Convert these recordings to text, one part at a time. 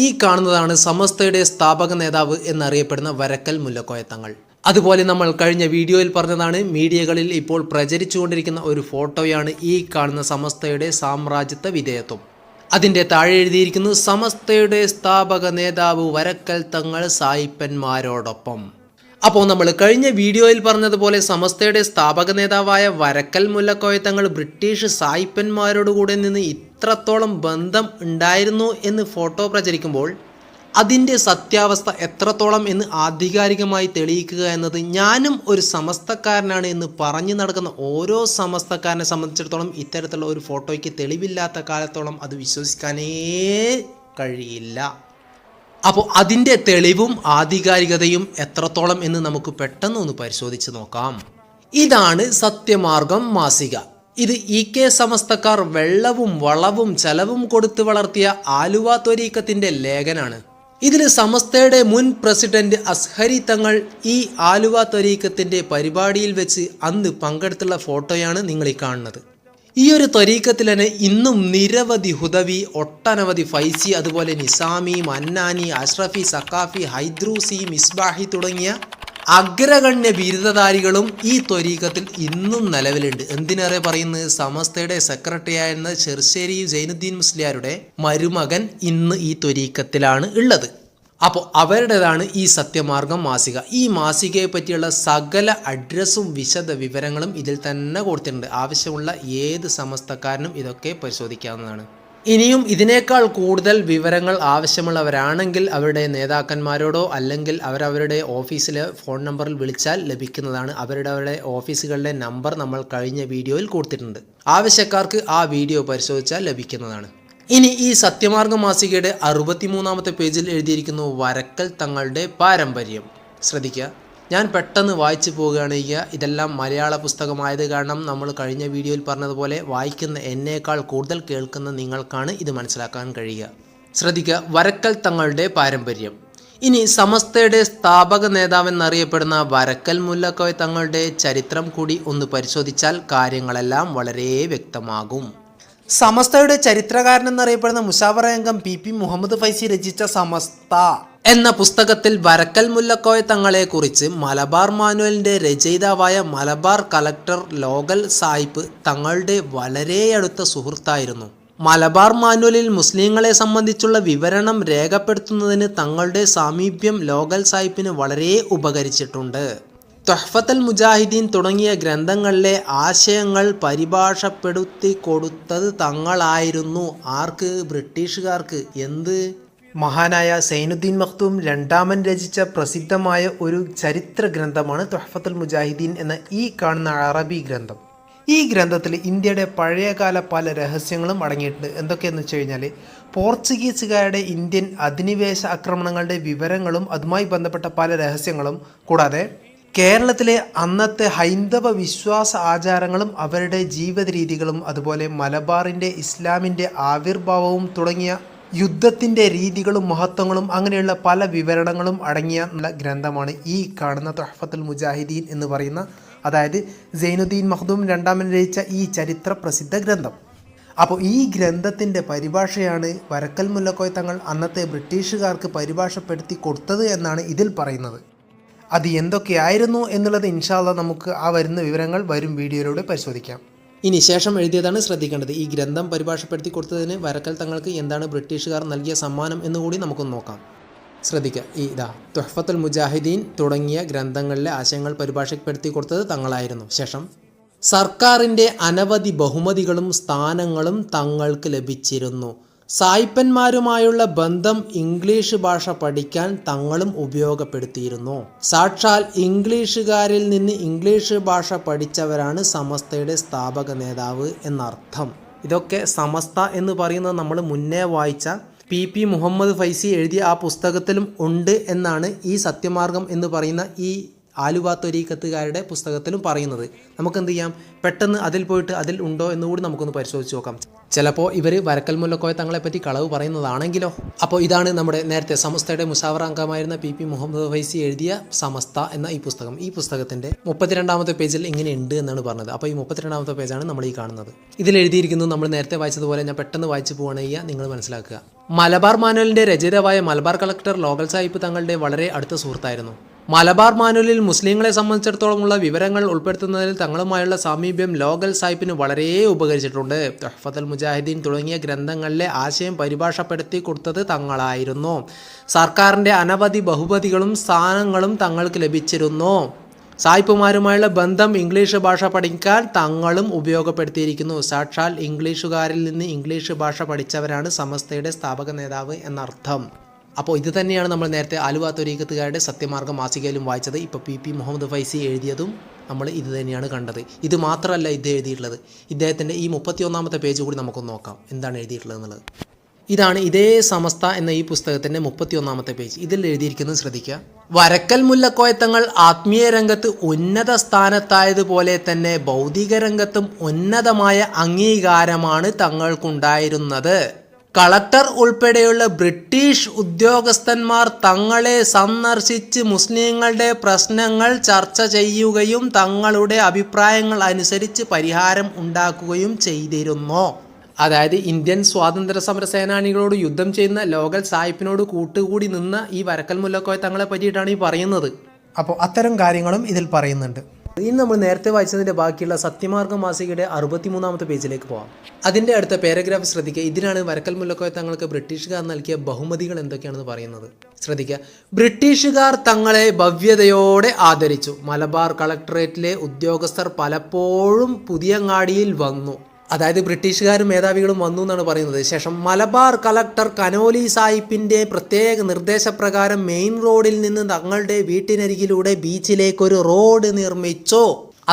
ഈ കാണുന്നതാണ് സമസ്തയുടെ സ്ഥാപക നേതാവ് എന്നറിയപ്പെടുന്ന വരക്കൽ മുല്ലക്കോയ തങ്ങൾ. അതുപോലെ നമ്മൾ കഴിഞ്ഞ വീഡിയോയിൽ പറഞ്ഞതാണ്, മീഡിയകളിൽ ഇപ്പോൾ പ്രചരിച്ചുകൊണ്ടിരിക്കുന്ന ഒരു ഫോട്ടോയാണ് ഈ കാണുന്ന സമസ്തയുടെ സാമ്രാജ്യത്വ വിധേയത്വം. അതിൻ്റെ താഴെ എഴുതിയിരിക്കുന്നു, സമസ്തയുടെ സ്ഥാപക നേതാവ് വരക്കൽ തങ്ങൾ സായിപ്പന്മാരോടൊപ്പം. അപ്പോൾ നമ്മൾ കഴിഞ്ഞ വീഡിയോയിൽ പറഞ്ഞതുപോലെ സമസ്തയുടെ സ്ഥാപക നേതാവായ വരക്കൽ മുല്ലക്കോയ തങ്ങൾ ബ്രിട്ടീഷ് സായിപ്പന്മാരോടുകൂടെ നിന്ന് ഇത്രത്തോളം ബന്ധം ഉണ്ടായിരുന്നു എന്ന് ഫോട്ടോ പ്രചരിക്കുമ്പോൾ അതിൻ്റെ സത്യാവസ്ഥ എത്രത്തോളം എന്ന് ആധികാരികമായി തെളിയിക്കുക എന്നത് ഞാനും ഒരു സമസ്തക്കാരനാണ് എന്ന് പറഞ്ഞു നടക്കുന്ന ഓരോ സമസ്തക്കാരനെ സംബന്ധിച്ചിടത്തോളം ഇത്തരത്തിലുള്ള ഒരു ഫോട്ടോയ്ക്ക് തെളിവില്ലാത്ത കാലത്തോളം അത് വിശ്വസിക്കാനേ കഴിയില്ല. അപ്പോൾ അതിൻ്റെ തെളിവും ആധികാരികതയും എത്രത്തോളം എന്ന് നമുക്ക് പെട്ടെന്ന് ഒന്ന് പരിശോധിച്ച് നോക്കാം. ഇതാണ് സത്യമാർഗം മാസിക. ഇത് EK സമസ്തക്കാർ വെള്ളവും വളവും ചെലവും കൊടുത്ത് വളർത്തിയ ആലുവ ത്വരീഖത്തിൻ്റെ ലേഖനാണ്. ഇതിൽ സമസ്തയുടെ മുൻ പ്രസിഡന്റ് അസ്ഹരി തങ്ങൾ ഈ ആലുവ ത്വരീഖത്തിൻ്റെ പരിപാടിയിൽ വെച്ച് അന്ന് പങ്കെടുത്തുള്ള ഫോട്ടോയാണ് നിങ്ങൾ ഈ കാണുന്നത്. ഈ ഒരു ത്വരീഖത്തിൽ തന്നെ ഇന്നും നിരവധി ഹുദവി, ഒട്ടനവധി ഫൈസി, അതുപോലെ നിസാമി, മന്നാനി, അഷ്റഫി, സക്കാഫി, ഹൈദ്രൂസി, മിസ്ബാഹി തുടങ്ങിയ അഗ്രഗണ്യ ബിരുദധാരികളും ഈ ത്വരീഖത്തിൽ ഇന്നും നിലവിലുണ്ട്. എന്തിനേറെ പറയുന്നത്, സമസ്തയുടെ സെക്രട്ടറിയായിരുന്ന ചെറുശ്ശേരി സൈനുദ്ദീൻ മുസ്ലിയാരുടെ മരുമകൻ ഇന്ന് ഈ ത്വരീഖത്തിലാണ് ഉള്ളത്. അപ്പോൾ അവരുടേതാണ് ഈ സത്യമാർഗം മാസിക. ഈ മാസികയെ പറ്റിയുള്ള സകല അഡ്രസ്സും വിശദ വിവരങ്ങളും ഇതിൽ തന്നെ കൊടുത്തിട്ടുണ്ട്. ആവശ്യമുള്ള ഏത് സമസ്തക്കാരനും ഇതൊക്കെ പരിശോധിക്കാവുന്നതാണ്. ഇനിയും ഇതിനേക്കാൾ കൂടുതൽ വിവരങ്ങൾ ആവശ്യമുള്ളവരാണെങ്കിൽ അവരുടെ നേതാക്കന്മാരോടോ അല്ലെങ്കിൽ അവരവരുടെ ഓഫീസിലെ ഫോൺ നമ്പറിൽ വിളിച്ചാൽ ലഭിക്കുന്നതാണ്. അവരുടെ ഓഫീസുകളുടെ നമ്പർ നമ്മൾ കഴിഞ്ഞ വീഡിയോയിൽ കൊടുത്തിട്ടുണ്ട്. ആവശ്യക്കാർക്ക് ആ വീഡിയോ പരിശോധിച്ചാൽ ലഭിക്കുന്നതാണ്. ഇനി ഈ സത്യമാർഗം മാസികയുടെ 63-ാമത്തെ പേജിൽ എഴുതിയിരിക്കുന്നു വരക്കൽ തങ്ങളുടെ പാരമ്പര്യം. ശ്രദ്ധിക്കുക, ഞാൻ പെട്ടെന്ന് വായിച്ചു പോവുകയാണ് ചെയ്യുക. ഇതെല്ലാം മലയാള പുസ്തകമായത് കാരണം നമ്മൾ കഴിഞ്ഞ വീഡിയോയിൽ പറഞ്ഞതുപോലെ വായിക്കുന്ന എന്നേക്കാൾ കൂടുതൽ കേൾക്കുന്ന നിങ്ങൾക്കാണ് ഇത് മനസ്സിലാക്കാൻ കഴിയുക. ശ്രദ്ധിക്കുക, വരക്കൽ തങ്ങളുടെ പാരമ്പര്യം. ഇനി സമസ്തയുടെ സ്ഥാപക നേതാവെന്നറിയപ്പെടുന്ന വരക്കൽ മുല്ലക്കോയ തങ്ങളുടെ ചരിത്രം കൂടി ഒന്ന് പരിശോധിച്ചാൽ കാര്യങ്ങളെല്ലാം വളരെ വ്യക്തമാകും. സമസ്തയുടെ ചരിത്രകാരൻ എന്നറിയപ്പെടുന്ന മുശാവറ അംഗം PP മുഹമ്മദ് ഫൈസി രചിച്ച സമസ്ത എന്ന പുസ്തകത്തിൽ വരക്കൽ മുല്ലക്കോയ തങ്ങളെ കുറിച്ച് മലബാർ മാനുവലിന്റെ രചയിതാവായ മലബാർ കളക്ടർ ലോഗൽ സാഹിബ് തങ്ങളുടെ വളരെ അടുത്ത സുഹൃത്തായിരുന്നു. മലബാർ മാനുവലിൽ മുസ്ലിങ്ങളെ സംബന്ധിച്ചുള്ള വിവരണം രേഖപ്പെടുത്തുന്നതിന് തങ്ങളുടെ സാമീപ്യം ലോഗൽ സാഹിബിന് വളരെ ഉപകരിച്ചിട്ടുണ്ട്. തുഹ്ഫത്തുൽ മുജാഹിദീൻ തുടങ്ങിയ ഗ്രന്ഥങ്ങളിലെ ആശയങ്ങൾ പരിഭാഷപ്പെടുത്തി കൊടുത്തത് തങ്ങളായിരുന്നു. ആർക്ക്? ബ്രിട്ടീഷുകാർക്ക്. എന്ത്? മഹാനായ സൈനുദ്ദീൻ മഖ്ദൂം രണ്ടാമൻ രചിച്ച പ്രസിദ്ധമായ ഒരു ചരിത്ര ഗ്രന്ഥമാണ് തുഹ്ഫത്തുൽ മുജാഹിദീൻ എന്ന ഈ കാണുന്ന അറബി ഗ്രന്ഥം. ഈ ഗ്രന്ഥത്തിൽ ഇന്ത്യയുടെ പഴയകാല പല രഹസ്യങ്ങളും അടങ്ങിയിട്ടുണ്ട്. എന്തൊക്കെയെന്ന് വെച്ച് കഴിഞ്ഞാൽ, പോർച്ചുഗീസുകാരുടെ ഇന്ത്യൻ അധിനിവേശ ആക്രമണങ്ങളുടെ വിവരങ്ങളും അതുമായി ബന്ധപ്പെട്ട പല രഹസ്യങ്ങളും, കൂടാതെ കേരളത്തിലെ അന്നത്തെ ഹൈന്ദവ വിശ്വാസ ആചാരങ്ങളും അവരുടെ ജീവിത രീതികളും, അതുപോലെ മലബാറിൻ്റെ ഇസ്ലാമിൻ്റെ ആവിർഭാവവും തുടങ്ങിയ യുദ്ധത്തിൻ്റെ രീതികളും മഹത്വങ്ങളും അങ്ങനെയുള്ള പല വിവരണങ്ങളും അടങ്ങിയ ഗ്രന്ഥമാണ് ഈ കാണുന്ന തുഹ്ഫത്തുൽ മുജാഹിദീൻ എന്ന് പറയുന്ന, അതായത് സൈനുദ്ദീൻ മഖ്ദൂം രണ്ടാമൻ രചിച്ച ഈ ചരിത്ര പ്രസിദ്ധ ഗ്രന്ഥം. അപ്പോൾ ഈ ഗ്രന്ഥത്തിൻ്റെ പരിഭാഷയാണ് വരക്കൽ മുല്ലക്കോയ തങ്ങൾ അന്നത്തെ ബ്രിട്ടീഷുകാർക്ക് പരിഭാഷപ്പെടുത്തി കൊടുത്തത് എന്നാണ് ഇതിൽ പറയുന്നത്. അത് എന്തൊക്കെയായിരുന്നു എന്നുള്ളത് ഇൻഷാ അല്ലാഹ് നമുക്ക് ആ വരുന്ന വിവരങ്ങൾ വരും വീഡിയോയിലൂടെ പരിശോധിക്കാം. ഇനി ശേഷം എഴുതിയതാണ് ശ്രദ്ധിക്കേണ്ടത്. ഈ ഗ്രന്ഥം പരിഭാഷപ്പെടുത്തി കൊടുത്തതിന് വരക്കൽ തങ്ങൾക്ക് എന്താണ് ബ്രിട്ടീഷുകാർ നൽകിയ സമ്മാനം എന്നുകൂടി നമുക്കൊന്ന് നോക്കാം. ശ്രദ്ധിക്കുക, ഇതാ തുഹ്ഫത്തുൽ മുജാഹിദീൻ തുടങ്ങിയ ഗ്രന്ഥങ്ങളിലെ ആശയങ്ങൾ പരിഭാഷപ്പെടുത്തി കൊടുത്തത് തങ്ങളായിരുന്നു. ശേഷം സർക്കാരിൻ്റെ അനവധി ബഹുമതികളും സ്ഥാനങ്ങളും തങ്ങൾക്ക് ലഭിച്ചിരുന്നു. സായിപ്പന്മാരുമായുള്ള ബന്ധം ഇംഗ്ലീഷ് ഭാഷ പഠിക്കാൻ തങ്ങളും ഉപയോഗപ്പെടുത്തിയിരുന്നു. സാക്ഷാൽ ഇംഗ്ലീഷുകാരിൽ നിന്ന് ഇംഗ്ലീഷ് ഭാഷ പഠിച്ചവരാണ് സമസ്തയുടെ സ്ഥാപക നേതാവ് എന്നർത്ഥം. ഇതൊക്കെ സമസ്ത എന്ന് പറയുന്നത് നമ്മൾ മുന്നേ വായിച്ച PP മുഹമ്മദ് ഫൈസി എഴുതിയ ആ പുസ്തകത്തിലും ഉണ്ട് എന്നാണ് ഈ സത്യമാർഗം എന്ന് പറയുന്ന ഈ ആലുവ ത്വരീഖത്തുകാരുടെ പുസ്തകത്തിലും പറയുന്നത്. നമുക്ക് എന്ത് ചെയ്യാം, പെട്ടെന്ന് അതിൽ പോയിട്ട് അതിൽ ഉണ്ടോ എന്നുകൂടി നമുക്കൊന്ന് പരിശോധിച്ച് നോക്കാം. ചിലപ്പോൾ ഇവർ വരക്കൽ മുല്ലക്കോയ തങ്ങളെ പറ്റി കളവ് പറയുന്നതാണെങ്കിലോ. അപ്പോൾ ഇതാണ് നമ്മുടെ നേരത്തെ സമസ്തയുടെ മുഷാവറ അംഗമായിരുന്ന പി മുഹമ്മദ് ഫൈസി എഴുതിയ സമസ്ത എന്ന ഈ പുസ്തകം. ഈ പുസ്തകത്തിൻ്റെ 32ാമത്തെ പേജിൽ ഇങ്ങനെ ഉണ്ട് എന്നാണ് പറഞ്ഞത്. അപ്പോൾ ഈ 32ാമത്തെ പേജാണ് നമ്മൾ ഈ കാണുന്നത്. ഇതിൽ എഴുതിയിരിക്കുന്നത് നമ്മൾ നേരത്തെ വായിച്ചതുപോലെ ഞാൻ പെട്ടെന്ന് വായിച്ചു പോവുകയാണെങ്കിൽ നിങ്ങൾ മനസ്സിലാക്കുക. മലബാർ മാനുവലിൻ്റെ രചയിതാവായ മലബാർ കളക്ടർ ലോകൽ സാഹിബ് തങ്ങളുടെ വളരെ അടുത്ത സുഹൃത്തായിരുന്നു. മലബാർ മാനുവലിൽ മുസ്ലിങ്ങളെ സംബന്ധിച്ചിടത്തോളമുള്ള വിവരങ്ങൾ ഉൾപ്പെടുത്തുന്നതിൽ തങ്ങളുമായുള്ള സാമീപ്യം ലോകൽ സാഹിബിന് വളരെ ഉപകരിച്ചിട്ടുണ്ട്. തുഹ്ഫത്തുൽ മുജാഹിദീൻ തുടങ്ങിയ ഗ്രന്ഥങ്ങളിലെ ആശയം പരിഭാഷപ്പെടുത്തി കൊടുത്തത് തങ്ങളായിരുന്നു. സർക്കാരിൻ്റെ അനവധി ബഹുമതികളും സ്ഥാനങ്ങളും തങ്ങൾക്ക് ലഭിച്ചിരുന്നു. സായിപ്പുമാരുമായുള്ള ബന്ധം ഇംഗ്ലീഷ് ഭാഷ പഠിക്കാൻ തങ്ങളും ഉപയോഗപ്പെടുത്തിയിരിക്കുന്നു. സാക്ഷാൽ ഇംഗ്ലീഷുകാരിൽ നിന്ന് ഇംഗ്ലീഷ് ഭാഷ പഠിച്ചവരാണ് സമസ്തയുടെ സ്ഥാപക നേതാവ് എന്നർത്ഥം. അപ്പോൾ ഇത് തന്നെയാണ് നമ്മൾ നേരത്തെ ആലുവ ത്വരീഖത്തുകാരുടെ സത്യമാർഗ്ഗം മാസികയിലും വായിച്ചത്. ഇപ്പോൾ പി മുഹമ്മദ് ഫൈസി എഴുതിയതും നമ്മൾ ഇത് തന്നെയാണ് കണ്ടത്. ഇത് മാത്രമല്ല ഇത് എഴുതിയിട്ടുള്ളത്, ഇദ്ദേഹത്തിൻ്റെ ഈ 31ാമത്തെ പേജ് കൂടി നമുക്കൊന്ന് നോക്കാം എന്താണ് എഴുതിയിട്ടുള്ളത് എന്നുള്ളത്. ഇതാണ് ഇതേ സമസ്ത എന്ന ഈ പുസ്തകത്തിൻ്റെ 31ാമത്തെ പേജ്. ഇതിൽ എഴുതിയിരിക്കുന്നത് ശ്രദ്ധിക്കുക. വരക്കൽ മുല്ലക്കോയത്തങ്ങൾ ആത്മീയ രംഗത്ത് ഉന്നത സ്ഥാനത്തായതുപോലെ തന്നെ ഭൗതിക രംഗത്തും ഉന്നതമായ അംഗീകാരമാണ് തങ്ങൾക്കുണ്ടായിരുന്നത്. കളക്ടർ ഉൾപ്പെടെയുള്ള ബ്രിട്ടീഷ് ഉദ്യോഗസ്ഥന്മാർ തങ്ങളെ സന്ദർശിച്ച് മുസ്ലിങ്ങളുടെ പ്രശ്നങ്ങൾ ചർച്ച ചെയ്യുകയും തങ്ങളുടെ അഭിപ്രായങ്ങൾ അനുസരിച്ച് പരിഹാരം ഉണ്ടാക്കുകയും ചെയ്തിരുന്നു. അതായത് ഇന്ത്യൻ സ്വാതന്ത്ര്യ സമര സേനാനികളോട് യുദ്ധം ചെയ്യുന്ന ലോകൽ സാഹിബിനോട് കൂട്ടുകൂടി നിന്ന ഈ വരക്കൽ മുല്ലക്കോയ തങ്ങളെ പറ്റിയിട്ടാണ് ഈ പറയുന്നത്. അപ്പോൾ അത്തരം കാര്യങ്ങളും ഇതിൽ പറയുന്നുണ്ട്. ഇനി നമ്മൾ നേരത്തെ വായിച്ചതിൻ്റെ ബാക്കിയുള്ള സത്യമാർഗ്ഗം മാസികയുടെ 63ാമത്തെ പേജിലേക്ക് പോകാം. അതിൻ്റെ അടുത്ത പാരഗ്രാഫ് ശ്രദ്ധിക്കുക. ഇതിനാണ് വരക്കൽ മുല്ലക്കോയ തങ്ങൾക്ക് ബ്രിട്ടീഷുകാർ നൽകിയ ബഹുമതികൾ എന്തൊക്കെയാണെന്ന് പറയുന്നത്. ശ്രദ്ധിക്കുക. ബ്രിട്ടീഷുകാർ തങ്ങളെ ഭവ്യതയോടെ ആദരിച്ചു. മലബാർ കളക്ടറേറ്റിലെ ഉദ്യോഗസ്ഥർ പലപ്പോഴും പുതിയങ്ങാടിയിൽ വന്നു. അതായത് ബ്രിട്ടീഷുകാരും മേധാവികളും വന്നു എന്നാണ് പറയുന്നത്. ശേഷം മലബാർ കളക്ടർ കനോലി സാഹിബിൻ്റെ പ്രത്യേക നിർദ്ദേശപ്രകാരം മെയിൻ റോഡിൽ നിന്ന് തങ്ങളുടെ വീട്ടിനരികിലൂടെ ബീച്ചിലേക്കൊരു റോഡ് നിർമ്മിച്ചു.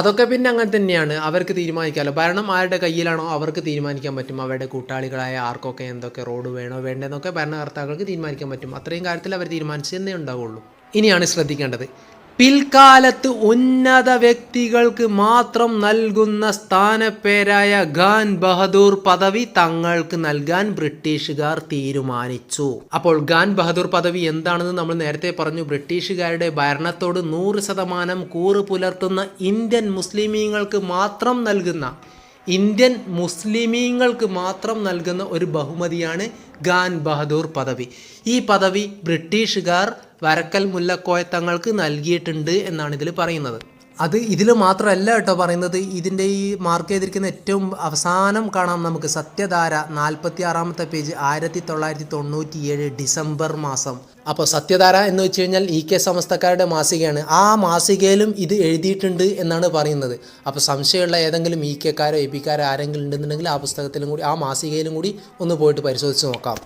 അതൊക്കെ പിന്നെ അങ്ങനെ തന്നെയാണ്, അവർക്ക് തീരുമാനിക്കാമല്ലോ. ഭരണം ആരുടെ കയ്യിലാണോ അവർക്ക് തീരുമാനിക്കാൻ പറ്റും. അവരുടെ കൂട്ടാളികളായ ആർക്കൊക്കെ എന്തൊക്കെ റോഡ് വേണോ വേണ്ടെന്നൊക്കെ ഭരണകർത്താക്കൾക്ക് തീരുമാനിക്കാൻ പറ്റും. അത്രയും കാര്യത്തിൽ അവർ തീരുമാനിച്ചതേ ഉണ്ടാവുള്ളൂ. ഇനിയാണ് ശ്രദ്ധിക്കേണ്ടത്. പിൽക്കാലത്ത് ഉന്നത വ്യക്തികൾക്ക് മാത്രം നൽകുന്ന സ്ഥാനപ്പേരായ ഖാൻ ബഹദൂർ പദവി തങ്ങൾക്ക് നൽകാൻ ബ്രിട്ടീഷുകാർ തീരുമാനിച്ചു. അപ്പോൾ ഖാൻ ബഹദൂർ പദവി എന്താണെന്ന് നമ്മൾ നേരത്തെ പറഞ്ഞു. ബ്രിട്ടീഷുകാരുടെ ഭരണത്തോട് 100% കൂറ് പുലർത്തുന്ന ഇന്ത്യൻ മുസ്ലിമീങ്ങൾക്ക് മാത്രം നൽകുന്ന ഒരു ബഹുമതിയാണ് ഖാൻ ബഹദൂർ പദവി. ഈ പദവി ബ്രിട്ടീഷുകാർ വരക്കൽ മുല്ലക്കോയ തങ്ങൾക്ക് നൽകിയിട്ടുണ്ട് എന്നാണ് ഇതിൽ പറയുന്നത്. അത് ഇതിൽ മാത്രമല്ല കേട്ടോ പറയുന്നത്. ഇതിൻ്റെ ഈ മാർക്ക് ചെയ്തിരിക്കുന്ന ഏറ്റവും അവസാനം കാണാം നമുക്ക് സത്യധാര 46ാമത്തെ പേജ് 1997 ഡിസംബർ മാസം. അപ്പോൾ സത്യധാര എന്ന് വെച്ച് കഴിഞ്ഞാൽ EK സമസ്തക്കാരുടെ മാസികയാണ്. ആ മാസികയിലും ഇത് എഴുതിയിട്ടുണ്ട് എന്നാണ് പറയുന്നത്. അപ്പോൾ സംശയമുള്ള ഏതെങ്കിലും EKക്കാരോ APക്കാരോ ആരെങ്കിലും ഉണ്ടെന്നുണ്ടെങ്കിൽ ആ പുസ്തകത്തിലും കൂടി ആ മാസികയിലും കൂടി ഒന്ന് പോയിട്ട് പരിശോധിച്ച് നോക്കാം.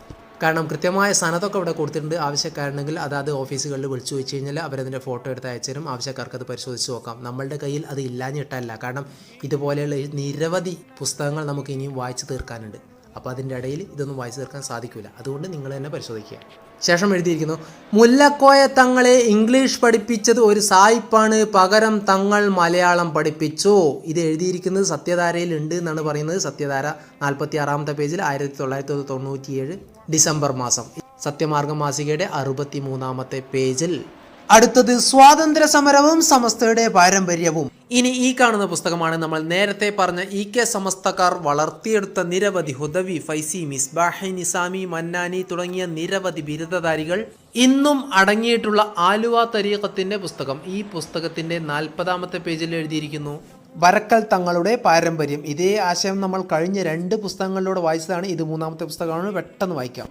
കാരണം കൃത്യമായ സനതൊക്കെ ഇവിടെ കൊടുത്തിട്ടുണ്ട്. ആവശ്യക്കാരുണ്ടെങ്കിൽ അതാത് ഓഫീസുകളിൽ വിളിച്ചു വെച്ച് കഴിഞ്ഞാൽ അവരതിൻ്റെ ഫോട്ടോ എടുത്ത് അയച്ചുതരും. ആവശ്യക്കാർക്ക് അത് പരിശോധിച്ച് നോക്കാം. നമ്മളുടെ കയ്യിൽ അത് ഇല്ലാഞ്ഞിട്ടല്ല, കാരണം ഇതുപോലെയുള്ള നിരവധി പുസ്തകങ്ങൾ നമുക്ക് ഇനിയും വായിച്ചു തീർക്കാനുണ്ട്. അപ്പോൾ അതിൻ്റെ ഇടയിൽ ഇതൊന്നും വായിച്ചു തീർക്കാൻ സാധിക്കില്ല. അതുകൊണ്ട് നിങ്ങൾ തന്നെ പരിശോധിക്കുക. ശേഷം എഴുതിയിരിക്കുന്നു, മുല്ലക്കോയ തങ്ങളെ ഇംഗ്ലീഷ് പഠിപ്പിച്ചത് ഒരു സായിപ്പാണ്, പകരം തങ്ങൾ മലയാളം പഠിപ്പിച്ചു. ഇത് എഴുതിയിരിക്കുന്നത് സത്യധാരയിൽ ഉണ്ട് എന്നാണ് പറയുന്നത്. സത്യധാര 46ാമത്തെ പേജിൽ 1997 ഡിസംബർ മാസം. സത്യമാർഗ്ഗം മാസികയുടെ 63ാമത്തെ പേജിൽ. അടുത്തത് സ്വാതന്ത്ര്യ സമരവും സമസ്തയുടെ പാരമ്പര്യവും. ഇനി ഈ കാണുന്ന പുസ്തകമാണ് നമ്മൾ നേരത്തെ പറഞ്ഞ EK സമസ്തക്കാർ വളർത്തിയെടുത്ത നിരവധി ഹുദവി, ഫൈസി, മിസ്ബാഹി, നിസാമി, മന്നാനി തുടങ്ങിയ നിരവധി ബിരുദധാരികൾ ഇന്നും അടങ്ങിയിട്ടുള്ള ആലുവ തരീഖത്തിന്റെ പുസ്തകം. ഈ പുസ്തകത്തിന്റെ 40ാമത്തെ പേജിൽ എഴുതിയിരിക്കുന്നു, വരക്കൽ തങ്ങളുടെ പാരമ്പര്യം. ഇതേ ആശയം നമ്മൾ കഴിഞ്ഞ 2 പുസ്തകങ്ങളിലൂടെ വായിച്ചതാണ്. ഇത് 3ാമത്തെ പുസ്തകമാണ്. പെട്ടെന്ന് വായിക്കാം.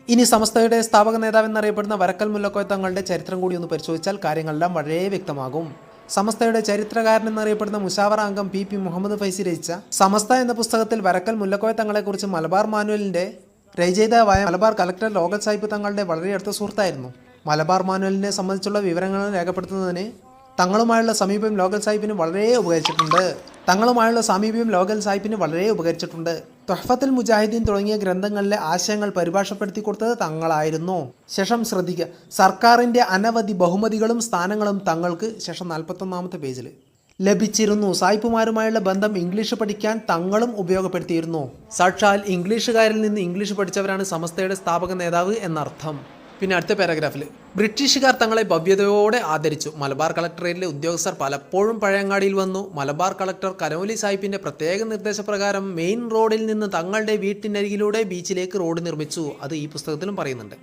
ഇനി സമസ്തയുടെ സ്ഥാപക നേതാവ് എന്നറിയപ്പെടുന്ന വരക്കൽ മുല്ലക്കോയ തങ്ങളുടെ ചരിത്രം കൂടി ഒന്ന് പരിശോധിച്ചാൽ കാര്യങ്ങളെല്ലാം വളരെ വ്യക്തമാകും. സമസ്തയുടെ ചരിത്രകാരൻ എന്നറിയപ്പെടുന്ന മുഷാവറ അംഗം പി മുഹമ്മദ് ഫൈസി രചിച്ച സമസ്ത എന്ന പുസ്തകത്തിൽ വരക്കൽ മുല്ലക്കോയ തങ്ങളെക്കുറിച്ച് മലബാർ മാനുവലിൻ്റെ രചയിതാവായ മലബാർ കളക്ടർ ലോകൽ സാഹിബ് തങ്ങളുടെ വളരെ അടുത്ത സുഹൃത്തായിരുന്നു. മലബാർ മാനുവലിനെ സംബന്ധിച്ചുള്ള വിവരങ്ങൾ രേഖപ്പെടുത്തുന്നതിന് തങ്ങളുമായുള്ള സമീപം ലോക്കൽ സാഹിബിന് വളരെ ഉപകരിച്ചിട്ടുണ്ട്. തുഹ്ഫത്തുൽ മുജാഹിദീൻ തുടങ്ങിയ ഗ്രന്ഥങ്ങളിലെ ആശയങ്ങൾ പരിഭാഷപ്പെടുത്തി കൊടുത്തത് തങ്ങളായിരുന്നു. ശേഷം ശ്രദ്ധിക്കുക, സർക്കാരിൻ്റെ അനവധി ബഹുമതികളും സ്ഥാനങ്ങളും തങ്ങൾക്ക് ശേഷം 41-ാമത്തെ പേജിൽ ലഭിച്ചിരുന്നു. സായിപ്പുമാരുമായുള്ള ബന്ധം ഇംഗ്ലീഷ് പഠിക്കാൻ തങ്ങളും ഉപയോഗപ്പെടുത്തിയിരുന്നു. സാക്ഷാൽ ഇംഗ്ലീഷുകാരിൽ നിന്ന് ഇംഗ്ലീഷ് പഠിച്ചവരാണ് സമസ്തയുടെ സ്ഥാപക നേതാവ് എന്നർത്ഥം. പിന്നെ അടുത്ത പാരഗ്രാഫിൽ ബ്രിട്ടീഷുകാർ തങ്ങളെ ഭവ്യതയോടെ ആദരിച്ചു. മലബാർ കളക്ടറേറ്റിലെ ഉദ്യോഗസ്ഥർ പലപ്പോഴും പഴയങ്ങാടിയിൽ വന്നു. മലബാർ കളക്ടർ കനോലി സാഹിബിന്റെ പ്രത്യേക നിർദ്ദേശപ്രകാരം മെയിൻ റോഡിൽ നിന്ന് തങ്ങളുടെ വീട്ടിനരികിലൂടെ ബീച്ചിലേക്ക് റോഡ് നിർമ്മിച്ചു. അത് ഈ പുസ്തകത്തിലും പറയുന്നുണ്ട്.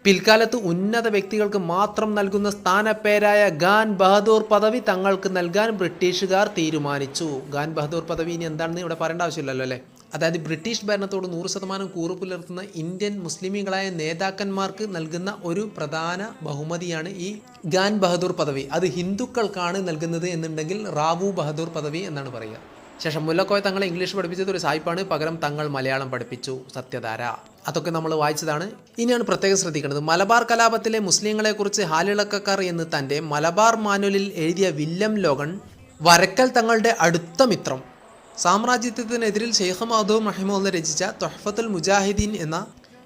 പിൽക്കാലത്ത് ഉന്നത വ്യക്തികൾക്ക് മാത്രം നൽകുന്ന സ്ഥാനപ്പേരായ ഖാൻ ബഹദൂർ പദവി തങ്ങൾക്ക് നൽകാൻ ബ്രിട്ടീഷുകാർ തീരുമാനിച്ചു. ഖാൻ ബഹദൂർ പദവി ഇനി എന്താണെന്ന് ഇവിടെ പറയേണ്ട ആവശ്യമില്ലല്ലോ അല്ലേ. അതായത് ബ്രിട്ടീഷ് ഭരണത്തോട് 100% കൂറു പുലർത്തുന്ന ഇന്ത്യൻ മുസ്ലിമീങ്ങളായ നേതാക്കന്മാർക്ക് നൽകുന്ന ഒരു പ്രധാന ബഹുമതിയാണ് ഈ ഖാൻ ബഹദൂർ പദവി. അത് ഹിന്ദുക്കൾക്കാണ് നൽകുന്നത് എന്നുണ്ടെങ്കിൽ റാവു ബഹദൂർ പദവി എന്നാണ് പറയുക. ശേഷം മുല്ലക്കോയ തങ്ങളെ ഇംഗ്ലീഷ് പഠിപ്പിച്ചത് ഒരു സായിപ്പാണ്, പകരം തങ്ങൾ മലയാളം പഠിപ്പിച്ചു. സത്യധാര അതൊക്കെ നമ്മൾ വായിച്ചതാണ്. ഇനിയാണ് പ്രത്യേകം ശ്രദ്ധിക്കേണ്ടത്. മലബാർ കലാപത്തിലെ മുസ്ലിങ്ങളെക്കുറിച്ച് ഹാലിളക്കക്കാർ എന്ന് തൻ്റെ മലബാർ മാനുവലിൽ എഴുതിയ വില്യം ലോഗൺ വരക്കൽ തങ്ങളുടെ അടുത്ത മിത്രം സാമ്രാജ്യത്വത്തിനെതിരിൽ ഷെയ്ഖ് മഹ്ദൂം റഹിമഹുല്ലാഹ് രചിച്ച തുഹ്ഫത്തുൽ മുജാഹിദീൻ എന്ന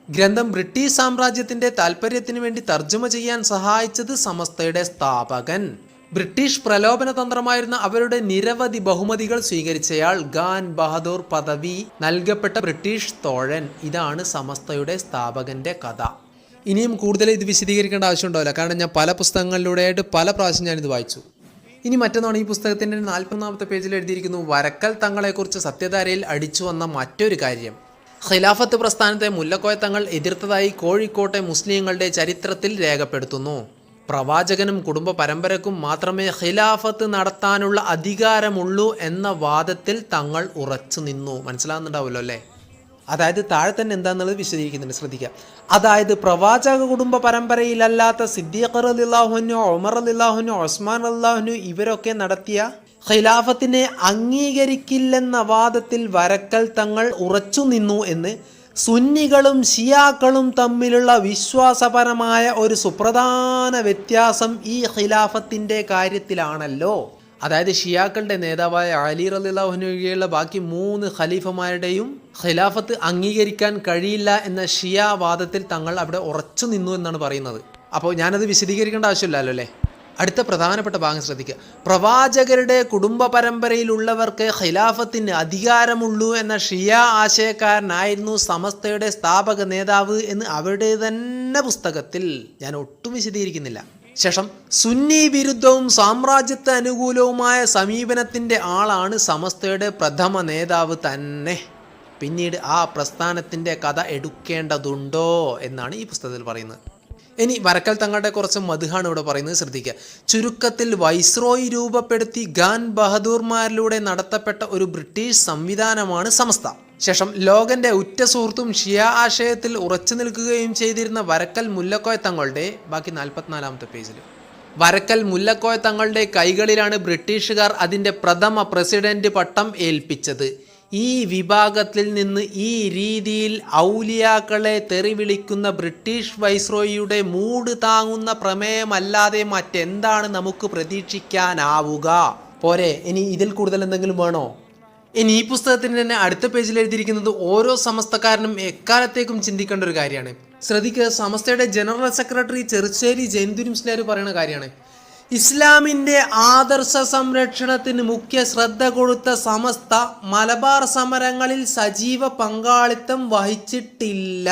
ഗ്രന്ഥം ബ്രിട്ടീഷ് സാമ്രാജ്യത്തിൻ്റെ താൽപ്പര്യത്തിന് വേണ്ടി തർജ്ജമ ചെയ്യാൻ സഹായിച്ചത് സമസ്തയുടെ സ്ഥാപകൻ. ബ്രിട്ടീഷ് പ്രലോഭന തന്ത്രമായിരുന്ന അവരുടെ നിരവധി ബഹുമതികൾ സ്വീകരിച്ചയാൾ, ഖാൻ ബഹദൂർ പദവി നൽകപ്പെട്ട ബ്രിട്ടീഷ് തോഴൻ. ഇതാണ് സമസ്തയുടെ സ്ഥാപകന്റെ കഥ. ഇനിയും കൂടുതൽ ഇത് വിശദീകരിക്കേണ്ട ആവശ്യമുണ്ടാവില്ല, കാരണം ഞാൻ പല പുസ്തകങ്ങളിലൂടെയായിട്ട് പല പ്രാവശ്യം ഞാനിത് വായിച്ചു. ഇനി മറ്റൊന്നാണ് ഈ പുസ്തകത്തിൻ്റെ 41-ാമത്തെ പേജിൽ എഴുതിയിരിക്കുന്നു. വരക്കൽ തങ്ങളെക്കുറിച്ച് സത്യധാരയിൽ അടിച്ചു വന്ന മറ്റൊരു കാര്യം. ഖിലാഫത്ത് പ്രസ്ഥാനത്തെ മുല്ലക്കോയ തങ്ങൾ എതിർത്തതായി കോഴിക്കോട്ടെ മുസ്ലിങ്ങളുടെ ചരിത്രത്തിൽ രേഖപ്പെടുത്തുന്നു. പ്രവാചകനും കുടുംബ പരമ്പരക്കും മാത്രമേ ഖിലാഫത്ത് നടത്താനുള്ള അധികാരമുള്ളൂ എന്ന വാദത്തിൽ തങ്ങൾ ഉറച്ചു നിന്നു. മനസ്സിലാകുന്നുണ്ടാവുമല്ലോ അല്ലേ. അതായത് താഴെ തന്നെ എന്താണെന്നുള്ളത് വിശദീകരിക്കുന്നുണ്ട്, ശ്രദ്ധിക്കുക. അതായത് പ്രവാചക കുടുംബ പരമ്പരയിലല്ലാത്ത സിദ്ദീഖ് റളിയല്ലാഹു അൻഹു, ഉമർ റളിയല്ലാഹു അൻഹു, ഉസ്മാൻ റളിയല്ലാഹു അൻഹു ഇവരൊക്കെ നടത്തിയ ഖിലാഫത്തിനെ അംഗീകരിക്കില്ലെന്ന വാദത്തിൽ വരക്കൽ തങ്ങൾ ഉറച്ചു നിന്നു എന്ന് സുന്നികളും ഷിയാക്കളും തമ്മിലുള്ള വിശ്വാസപരമായ ഒരു സുപ്രധാന വ്യത്യാസം ഈ ഖിലാഫത്തിൻ്റെ കാര്യത്തിലാണല്ലോ. അതായത് ഷിയാക്കളുടെ നേതാവായ അലി റളിയല്ലാഹു അൻഹു ഒഴികെയുള്ള ബാക്കി 3 ഖലീഫമാരുടെയും ഖിലാഫത്ത് അംഗീകരിക്കാൻ കഴിയില്ല എന്ന ഷിയ വാദത്തിൽ തങ്ങൾ അവിടെ ഉറച്ചു നിന്നു എന്നാണ് പറയുന്നത്. അപ്പോൾ ഞാനത് വിശദീകരിക്കേണ്ട ആവശ്യമില്ലല്ലോ അല്ലേ. അടുത്ത പ്രധാനപ്പെട്ട ഭാഗം ശ്രദ്ധിക്കുക. പ്രവാചകരുടെ കുടുംബ പരമ്പരയിലുള്ളവർക്ക് ഖിലാഫത്തിന് അധികാരമുള്ളൂ എന്ന ഷിയ ആശയക്കാരനായിരുന്നു സമസ്തയുടെ സ്ഥാപക നേതാവ് എന്ന് അവരുടെ തന്നെ പുസ്തകത്തിൽ. ഞാൻ ഒട്ടും വിശദീകരിക്കുന്നില്ല. ശേഷം സുന്നി വിരുദ്ധവും സാമ്രാജ്യത്വ അനുകൂലവുമായ സമീപനത്തിൻ്റെ ആളാണ് സമസ്തയുടെ പ്രഥമ നേതാവ് തന്നെ. പിന്നീട് ആ പ്രസ്ഥാനത്തിൻ്റെ കഥ എടുക്കേണ്ടതുണ്ടോ എന്നാണ് ഈ പുസ്തകത്തിൽ പറയുന്നത്. ഇനി വരക്കൽ തങ്ങളുടെ കുറച്ച് മദ്ഹാണ് ഇവിടെ പറയുന്നത്, ശ്രദ്ധിക്കുക. ചുരുക്കത്തിൽ വൈസ്രോയി രൂപപ്പെടുത്തി ഖാൻ ബഹദൂർമാരിലൂടെ നടത്തപ്പെട്ട ഒരു ബ്രിട്ടീഷ് സംവിധാനമാണ് സമസ്ത. ശേഷം ലോകന്റെ ഉറ്റ സുഹൃത്തും ഷിയ ആശയത്തിൽ ഉറച്ചു നിൽക്കുകയും ചെയ്തിരുന്ന വരക്കൽ മുല്ലക്കോയ തങ്ങളുടെ ബാക്കി 44-ാമത്തെ പേജിൽ വരക്കൽ മുല്ലക്കോയ തങ്ങളുടെ കൈകളിലാണ് ബ്രിട്ടീഷുകാർ അതിൻ്റെ പ്രഥമ പ്രസിഡന്റ് പട്ടം ഏൽപ്പിച്ചത്. ഈ വിഭാഗത്തിൽ നിന്ന് ഈ രീതിയിൽ ഔലിയാക്കളെ തെറി വിളിക്കുന്ന ബ്രിട്ടീഷ് വൈസ്രോയിയുടെ മൂട് താങ്ങുന്ന പ്രമേയമല്ലാതെ മറ്റെന്താണ് നമുക്ക് പ്രതീക്ഷിക്കാനാവുക? പോരെ, ഇനി ഇതിൽ കൂടുതൽ എന്തെങ്കിലും വേണോ? ഇനി ഈ പുസ്തകത്തിന് തന്നെ അടുത്ത പേജിൽ എഴുതിയിരിക്കുന്നത് ഓരോ സമസ്തക്കാരനും എക്കാലത്തേക്കും ചിന്തിക്കേണ്ട ഒരു കാര്യമാണ്. ശ്രദ്ധിക്കുക, സമസ്തയുടെ ജനറൽ സെക്രട്ടറി ചെറുശ്ശേരി ജൈനുദ്ദീൻ മുസ്ലിയാർ പറയുന്ന കാര്യമാണ്. ഇസ്ലാമിൻ്റെ ആദർശ സംരക്ഷണത്തിന് മുഖ്യ ശ്രദ്ധ കൊടുത്ത സമസ്ത മലബാർ സമരങ്ങളിൽ സജീവ പങ്കാളിത്തം വഹിച്ചിട്ടില്ല.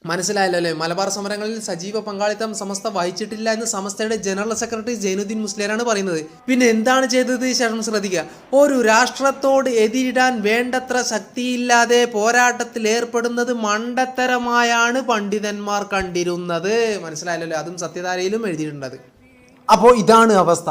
മനസ്സിലായല്ലോ അല്ലേ. മലബാർ സമരങ്ങളിൽ സജീവ പങ്കാളിത്തം സമസ്ത വഹിച്ചിട്ടില്ല എന്ന് സമസ്തയുടെ ജനറൽ സെക്രട്ടറി ജൈനുദ്ദീൻ മുസ്ലിയാരാണ് പറയുന്നത്. പിന്നെ എന്താണ് ചെയ്തത്? ശേഷം ശ്രദ്ധിക്കുക. ഒരു രാഷ്ട്രത്തോട് എതിരിടാൻ വേണ്ടത്ര ശക്തിയില്ലാതെ പോരാട്ടത്തിൽ ഏർപ്പെടുന്നത് മണ്ടത്തരമായാണ് പണ്ഡിതന്മാർ കണ്ടിരുന്നത്. മനസ്സിലായല്ലോ. അതും സത്യധാരയിലും എഴുതിയിട്ടുണ്ട്. അപ്പോൾ ഇതാണ് അവസ്ഥ.